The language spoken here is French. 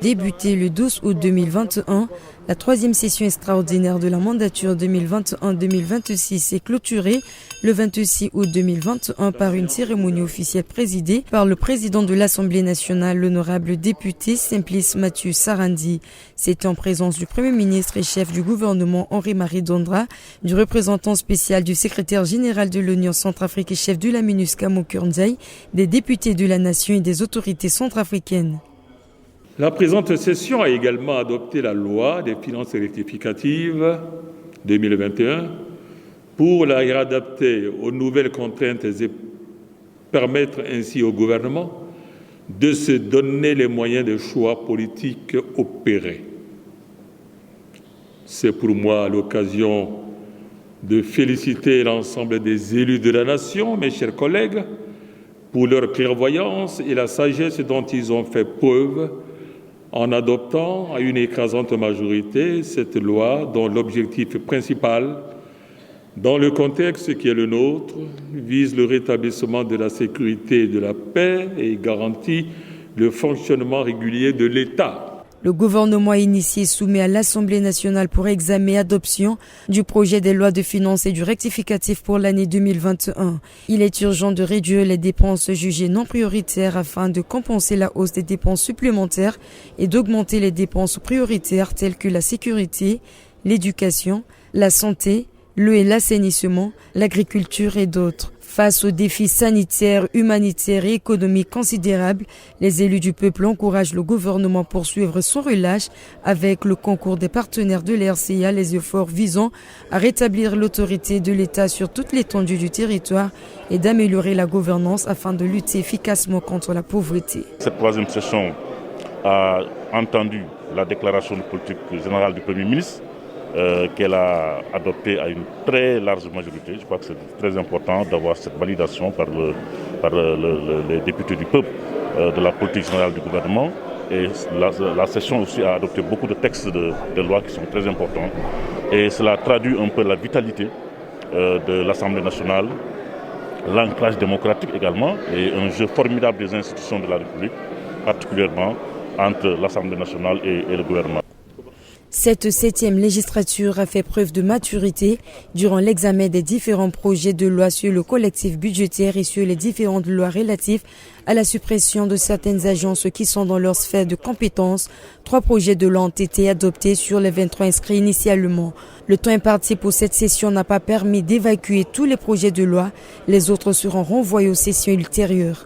Débutée le 12 août 2021, la troisième session extraordinaire de la mandature 2021-2026 est clôturée le 26 août 2021 par une cérémonie officielle présidée par le président de l'Assemblée nationale, l'honorable député Simplice Mathieu Sarandi. C'était en présence du Premier ministre et chef du gouvernement Henri-Marie Dondra, du représentant spécial du secrétaire général de l'Union centrafricaine et chef de la MINUSCA Mokurndjaï, des députés de la nation et des autorités centrafricaines. La présente session a également adopté la loi des finances rectificatives 2021 pour la réadapter aux nouvelles contraintes et permettre ainsi au gouvernement de se donner les moyens de choix politiques opérés. C'est pour moi l'occasion de féliciter l'ensemble des élus de la nation, mes chers collègues, pour leur clairvoyance et la sagesse dont ils ont fait preuve en adoptant à une écrasante majorité cette loi dont l'objectif principal, dans le contexte qui est le nôtre, vise le rétablissement de la sécurité et de la paix et garantit le fonctionnement régulier de l'État. Le gouvernement a initié et soumet à l'Assemblée nationale pour examen et adoption du projet des lois de finances et du rectificatif pour l'année 2021. Il est urgent de réduire les dépenses jugées non prioritaires afin de compenser la hausse des dépenses supplémentaires et d'augmenter les dépenses prioritaires telles que la sécurité, l'éducation, la santé, l'eau et l'assainissement, l'agriculture et d'autres. Face aux défis sanitaires, humanitaires et économiques considérables, les élus du peuple encouragent le gouvernement à poursuivre sans relâche, avec le concours des partenaires de l'RCA, les efforts visant à rétablir l'autorité de l'État sur toute l'étendue du territoire et d'améliorer la gouvernance afin de lutter efficacement contre la pauvreté. Cette troisième session a entendu la déclaration de politique générale du Premier ministre, qu'elle a adopté à une très large majorité. Je crois que c'est très important d'avoir cette validation par les députés du peuple de la politique générale du gouvernement. Et la session aussi a adopté beaucoup de textes de lois qui sont très importants. Et cela traduit un peu la vitalité de l'Assemblée nationale, l'ancrage démocratique également, et un jeu formidable des institutions de la République, particulièrement entre l'Assemblée nationale et le gouvernement. Cette 7e législature a fait preuve de maturité durant l'examen des différents projets de loi sur le collectif budgétaire et sur les différentes lois relatives à la suppression de certaines agences qui sont dans leur sphère de compétences. 3 projets de loi ont été adoptés sur les 23 inscrits initialement. Le temps imparti pour cette session n'a pas permis d'évacuer tous les projets de loi. Les autres seront renvoyés aux sessions ultérieures.